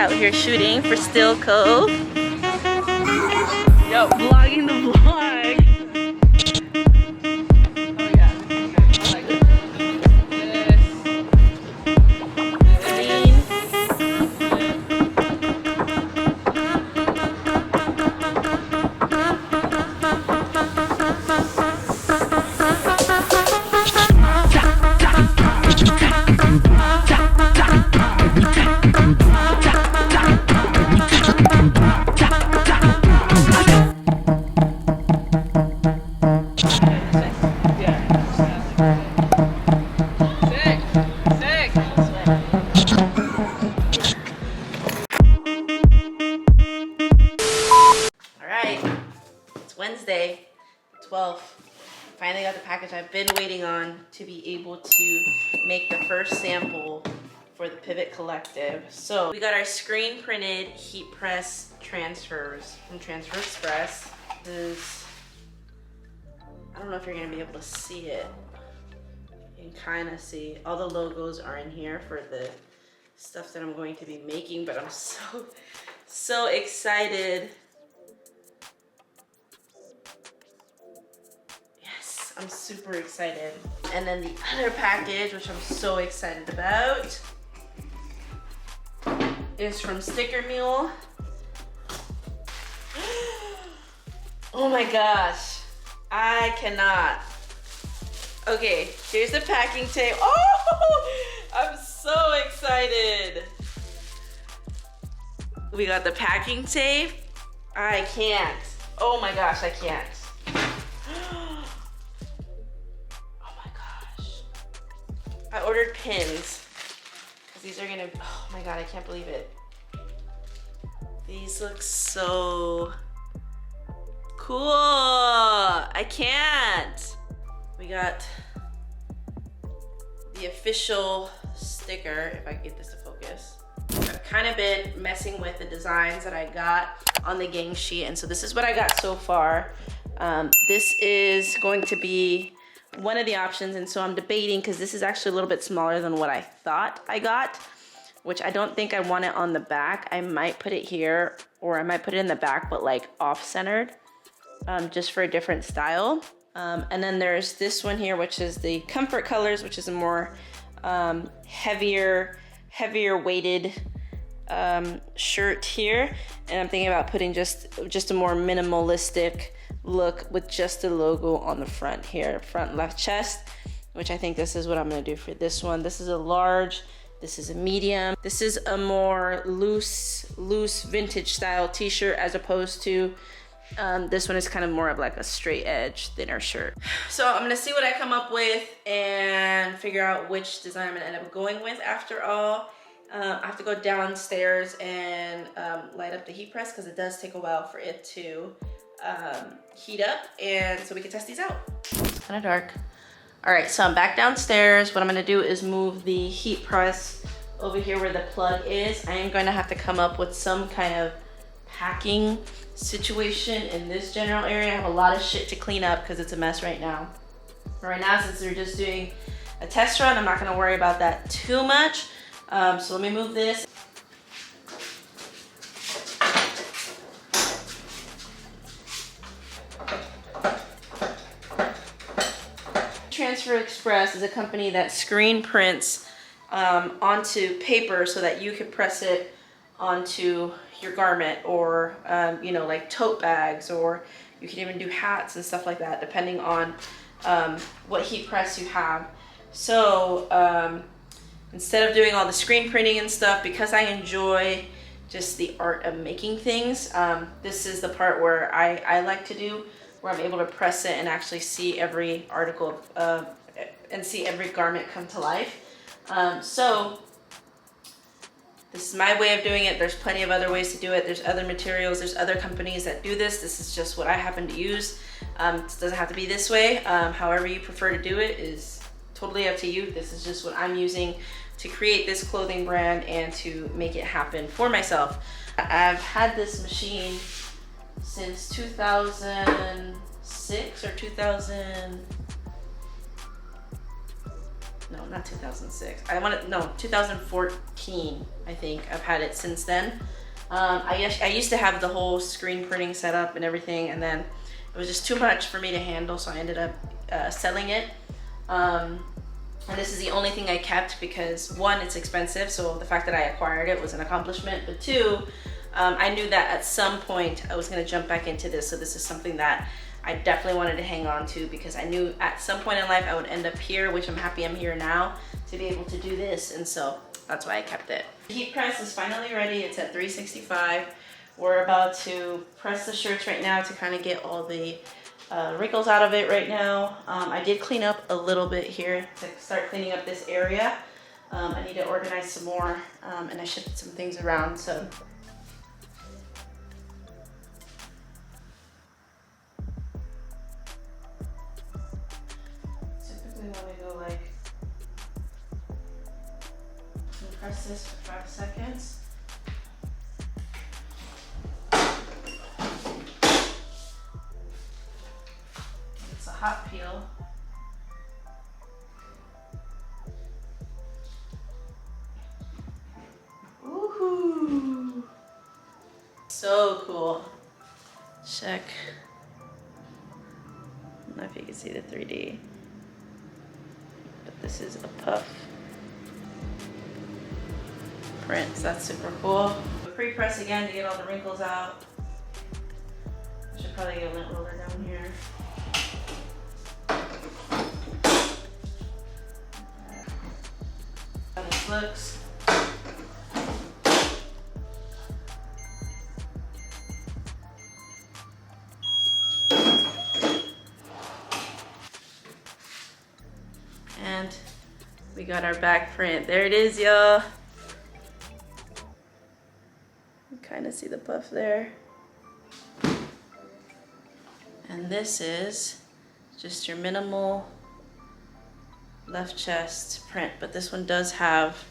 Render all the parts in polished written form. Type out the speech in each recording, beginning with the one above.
out here shooting for Still Cove. Yo, vlogging the vlog. Oh yeah. Wednesday, 12th. Finally got the package I've been waiting on to be able to make the first sample for the Pivot Collective. So we got our screen printed heat press transfers from Transfer Express. This, I don't know if you're gonna be able to see it. You can kind of see all the logos are in here for the stuff that I'm going to be making, but I'm so excited. I'm super excited. And then the other package, which I'm so excited about, is from Sticker Mule. Oh my gosh, I cannot. Okay, here's the packing tape. Oh, I'm so excited. We got the packing tape. I can't. Oh my gosh, I can't. I ordered pins because these are gonna, oh my God, I can't believe it. These look so cool. I can't. We got the official sticker, if I can get this to focus. I've kind of been messing with the designs that I got on the gang sheet, and so this is what I got so far. This is going to be one of the options, and so I'm debating because this is actually a little bit smaller than what I thought I got, which I don't think I want it on the back. I might put it here, or I might put it in the back, but like off-centered, just for a different style. And then there's this one here, which is the Comfort Colors, which is a more heavier weighted shirt here. And I'm thinking about putting just a more minimalistic look with just the logo on the front here, front left chest, which I think this is what I'm gonna do for this one. This is a large, this is a medium. This is a more loose vintage style t-shirt, as opposed to this one is kind of more of like a straight edge, thinner shirt. So I'm gonna see what I come up with and figure out which design I'm gonna end up going with after all. I have to go downstairs and light up the heat press because it does take a while for it to heat up, and so we can test these out. It's kind of dark. All right, so I'm back downstairs. What I'm gonna do is move the heat press over here where the plug is. I am going to have to come up with some kind of packing situation in this general area. I have a lot of shit to clean up because it's a mess right now. But right now, since we're just doing a test run, I'm not gonna worry about that too much. So let me move this. Transfer Express is a company that screen prints onto paper so that you can press it onto your garment, or you know, like tote bags, or you can even do hats and stuff like that, depending on what heat press you have. So instead of doing all the screen printing and stuff, because I enjoy just the art of making things, this is the part where I like to do, where I'm able to press it and actually see every article and see every garment come to life. So this is my way of doing it. There's plenty of other ways to do it. There's other materials, there's other companies that do this. This is just what I happen to use. It doesn't have to be this way. However you prefer to do it is totally up to you. This is just what I'm using to create this clothing brand and to make it happen for myself. I've had this machine since 2006 or 2000. no, not 2006. I want to, no, 2014, I think. I've had it since then. I used to have the whole screen printing set up and everything, and then it was just too much for me to handle, so I ended up selling it. And this is the only thing I kept because one, it's expensive, so the fact that I acquired it was an accomplishment, but two, I knew that at some point I was gonna jump back into this, so this is something that I definitely wanted to hang on to because I knew at some point in life I would end up here, which I'm happy I'm here now to be able to do this, and so that's why I kept it. The heat press is finally ready. It's at 365. We're about to press the shirts right now to kind of get all the wrinkles out of it right now. I did clean up a little bit here to start cleaning up this area. I need to organize some more, and I shifted some things around, so. Typically want to go like, press this for 5 seconds. It's a hot peel. Woohoo! So cool. Check. I don't know if you can see the 3D, but this is a puff print, so that's super cool. Pre-press again to get all the wrinkles out. I should probably get a lint roller down here. How this looks. And we got our back print. There it is, y'all. Kind of see the puff there. And this is just your minimal left chest print, but this one does have,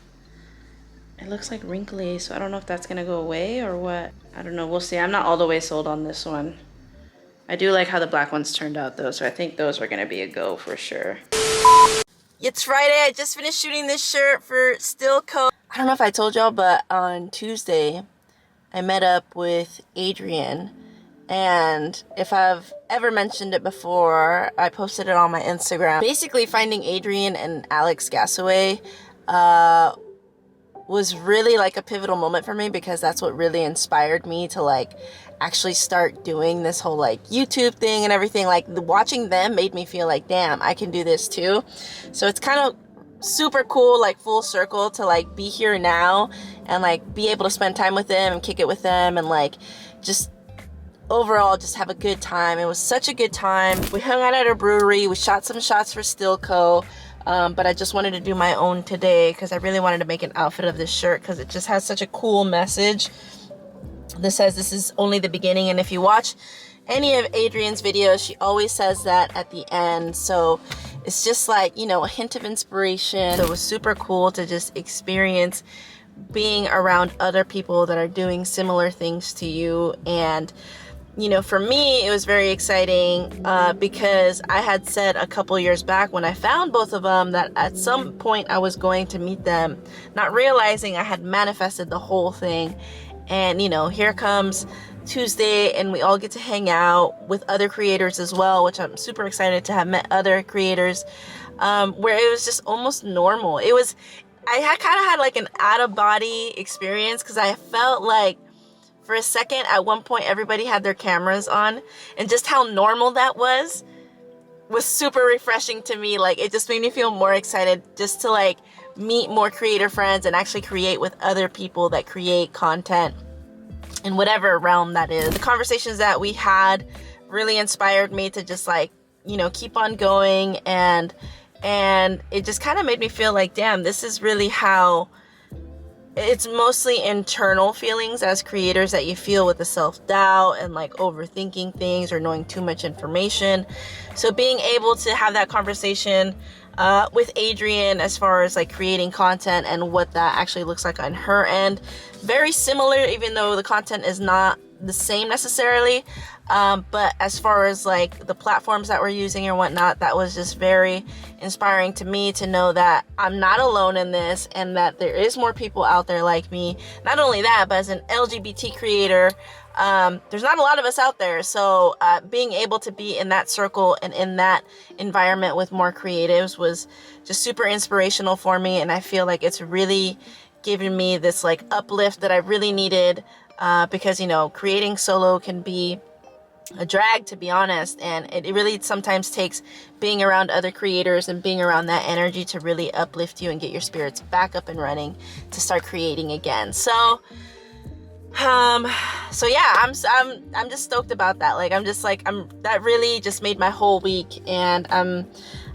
it looks like wrinkly, so I don't know if that's gonna go away or what. I don't know, we'll see. I'm not all the way sold on this one. I do like how the black ones turned out though, so I think those are gonna be a go for sure. It's Friday. I just finished shooting this shirt for Stillco. I don't know if I told y'all, but on Tuesday I met up with Adrian, and if I've ever mentioned it before, I posted it on my Instagram. Basically, finding Adrian and Alex Gasaway was really like a pivotal moment for me because that's what really inspired me to like actually start doing this whole like YouTube thing and everything. Like watching them made me feel like, damn, I can do this too. So it's kind of super cool, like full circle to like be here now and like be able to spend time with them and kick it with them and like just overall just have a good time. It was such a good time. We hung out at a brewery, we shot some shots for Stillco, but I just wanted to do my own today because I really wanted to make an outfit of this shirt because it just has such a cool message. This says this is only the beginning, and if you watch any of Adrian's videos, she always says that at the end. So it's just like, you know, a hint of inspiration. So it was super cool to just experience being around other people that are doing similar things to you. And you know, for me, it was very exciting because I had said a couple years back when I found both of them that at some point I was going to meet them, not realizing I had manifested the whole thing. And, you know, here comes Tuesday and we all get to hang out with other creators as well, which I'm super excited to have met other creators where it was just almost normal. It was, I kind of had like an out of body experience because I felt like for a second at one point everybody had their cameras on, and just how normal that was super refreshing to me. Like it just made me feel more excited just to like meet more creator friends and actually create with other people that create content in whatever realm that is. The conversations that we had really inspired me to just like, you know, keep on going, and it just kind of made me feel like, damn, this is really how it's mostly internal feelings as creators that you feel with the self-doubt and like overthinking things or knowing too much information. So being able to have that conversation with Adrian as far as like creating content and what that actually looks like on her end, very similar, even though the content is not the same necessarily, but as far as like the platforms that we're using or whatnot, that was just very inspiring to me to know that I'm not alone in this and that there is more people out there like me. Not only that, but as an LGBT creator, there's not a lot of us out there. So being able to be in that circle and in that environment with more creatives was just super inspirational for me. And I feel like it's really given me this like uplift that I really needed, because, you know, creating solo can be a drag, to be honest, and it really sometimes takes being around other creators and being around that energy to really uplift you and get your spirits back up and running to start creating again. So yeah, I'm just stoked about that. Like, that really just made my whole week, and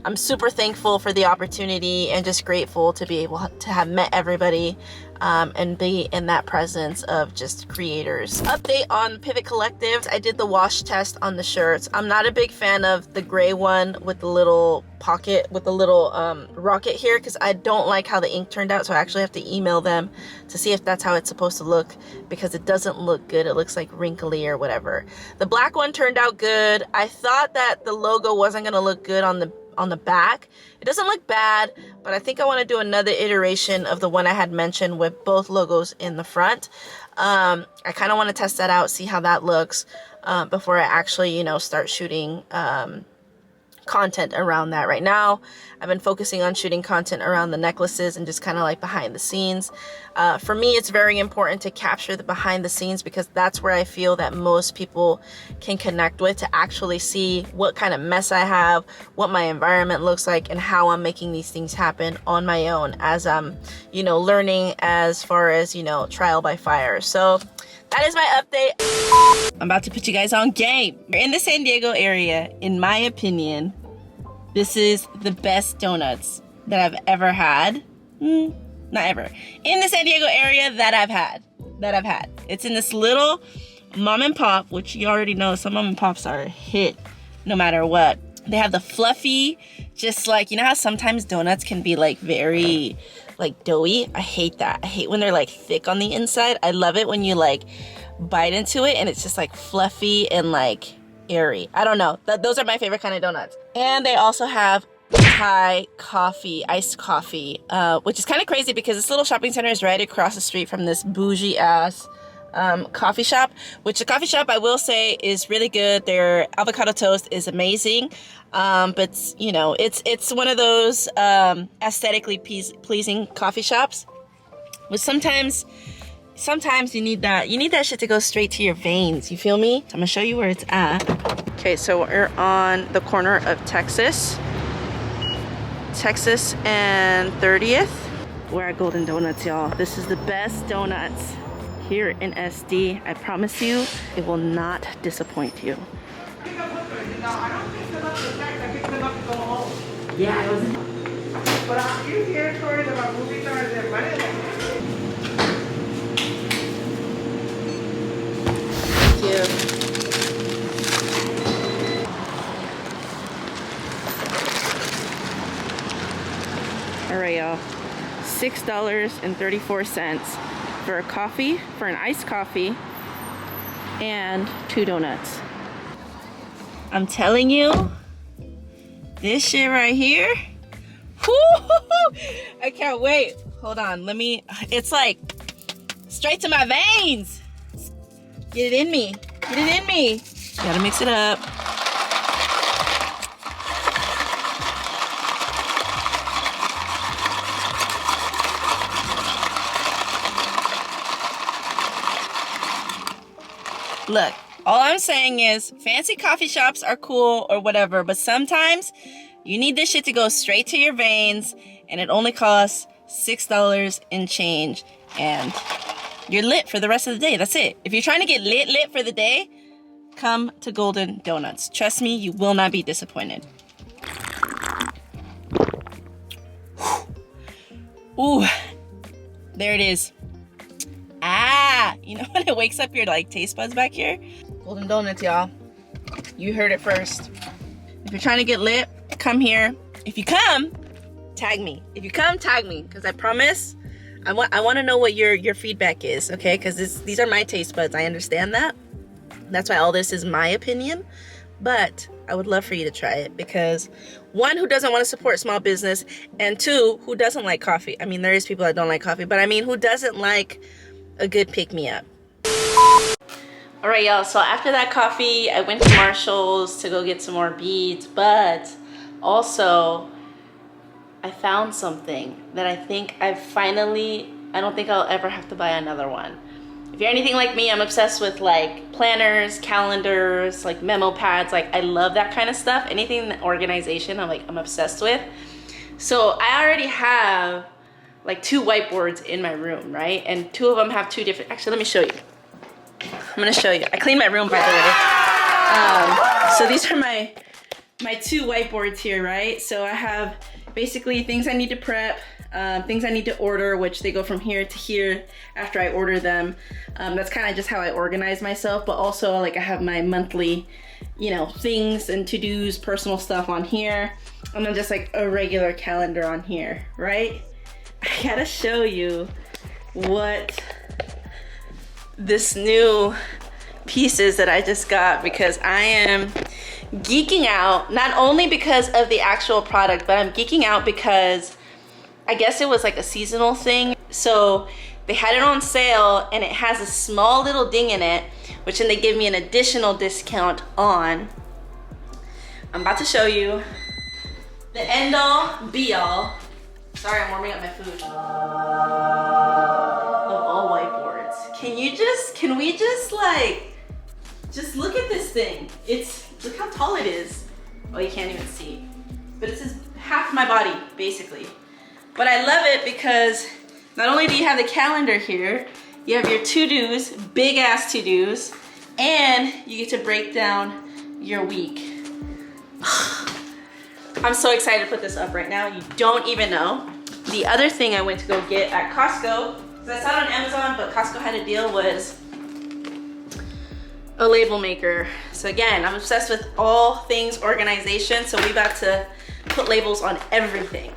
I'm super thankful for the opportunity and just grateful to be able to have met everybody, and be in that presence of just creators. Update on Pivot Collective. I did the wash test on the shirts. I'm not a big fan of the gray one with the little pocket, with the little rocket here, because I don't like how the ink turned out. So I actually have to email them to see if that's how it's supposed to look, because it doesn't look good. It looks like wrinkly or whatever. The black one turned out good. I thought that the logo wasn't going to look good on the back. It doesn't look bad, but I think I want to do another iteration of the one I had mentioned with both logos in the front. I kind of want to test that out, see how that looks, before I actually, you know, start shooting content around that. Right now I've been focusing on shooting content around the necklaces and just kind of like behind the scenes. For me, it's very important to capture the behind the scenes, because that's where I feel that most people can connect with, to actually see what kind of mess I have, what my environment looks like, and how I'm making these things happen on my own as I'm, you know, learning as far as, you know, trial by fire. So that is my update. I'm about to put you guys on game. We're in the San Diego area. In my opinion, this is the best donuts that I've ever had. Not ever. In the San Diego area that I've had. It's in this little mom and pop, which you already know some mom and pops are a hit no matter what. They have the fluffy, just like, you know how sometimes donuts can be like very like doughy? I hate that. I hate when they're like thick on the inside. I love it when you like bite into it and it's just like fluffy and like airy. I don't know. Those are my favorite kind of donuts. And they also have Thai coffee, iced coffee, which is kind of crazy because this little shopping center is right across the street from this bougie ass coffee shop, which the coffee shop I will say is really good. Their avocado toast is amazing, but you know, it's one of those aesthetically pleasing coffee shops, but sometimes you need that shit to go straight to your veins. You feel me? I'm gonna show you where it's at. Okay, so we're on the corner of Texas and 30th. We're at Golden Donuts, y'all. This is the best donuts here in SD. I promise you, it will not disappoint you. Yeah, it was. But I'm here for the movie stars and money. Thank you. All right, y'all. $6.34 for a coffee, for an iced coffee, and 2 donuts. I'm telling you, this shit right here, I can't wait. Hold on, it's like straight to my veins. Get it in me, get it in me. Gotta mix it up. Look, all I'm saying is fancy coffee shops are cool or whatever, but sometimes you need this shit to go straight to your veins, and it only costs $6 and change, and you're lit for the rest of the day. That's it. If you're trying to get lit for the day, come to Golden Donuts. Trust me, you will not be disappointed. Ooh, there it is. Ah, you know when it wakes up your like taste buds back here? Golden Donuts, y'all. You heard it first. If you're trying to get lit, come here. If you come, tag me. If you come, tag me, because I promise I want to know what your feedback is, okay? Because these are my taste buds. I understand that. That's why all this is my opinion, but I would love for you to try it because one, who doesn't want to support small business, and two, who doesn't like coffee? I mean, there is people that don't like coffee, but I mean, who doesn't like a good pick-me-up? All right, y'all, so after that coffee, I went to Marshall's to go get some more beads, but also I found something that I think I don't think I'll ever have to buy another one. If you're anything like me, I'm obsessed with like planners, calendars, like memo pads. Like I love that kind of stuff. Anything in organization, I'm obsessed with. So I already have like 2 whiteboards in my room, right? And 2 of them have 2 different, actually, let me show you. I'm gonna show you. I cleaned my room, by the way. So these are my 2 whiteboards here, right? So I have basically things I need to prep, things I need to order, which they go from here to here after I order them. That's kind of just how I organize myself, but also like I have my monthly, you know, things and to-dos, personal stuff on here, and then just like a regular calendar on here, right? I gotta show you what this new pieces that I just got because I am geeking out, not only because of the actual product, but I'm geeking out because I guess it was like a seasonal thing. So they had it on sale and it has a small little ding in it, which then they give me an additional discount on. I'm about to show you the end all be all. Sorry, I'm warming up my food. Of all whiteboards. Can we just like, just look at this thing. Look how tall it is. Oh, you can't even see. But it's just half my body, basically. But I love it because not only do you have the calendar here, you have your to-dos, big ass to-dos, and you get to break down your week. I'm so excited to put this up right now. You don't even know. The other thing I went to go get at Costco, because I saw it on Amazon, but Costco had a deal, was a label maker. So again, I'm obsessed with all things organization, so we got to put labels on everything.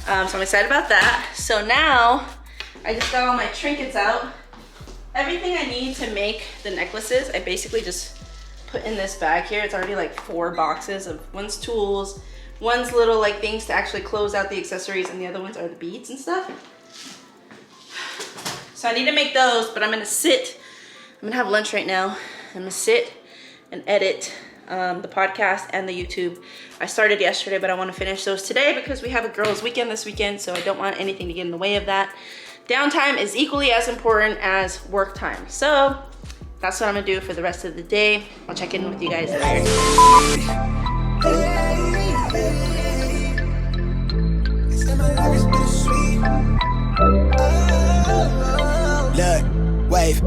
So I'm excited about that. So now, I just got all my trinkets out. Everything I need to make the necklaces, I basically just put in this bag here. It's already like 4 boxes of one's tools, one's little like things to actually close out the accessories, and the other ones are the beads and stuff. So I need to make those, but I'm gonna have lunch right now. I'm gonna sit and edit the podcast and the YouTube. I started yesterday, but I wanna finish those today because we have a girls' weekend this weekend, so I don't want anything to get in the way of that. Downtime is equally as important as work time. So that's what I'm gonna do for the rest of the day. I'll check in with you guys later. Look, wave.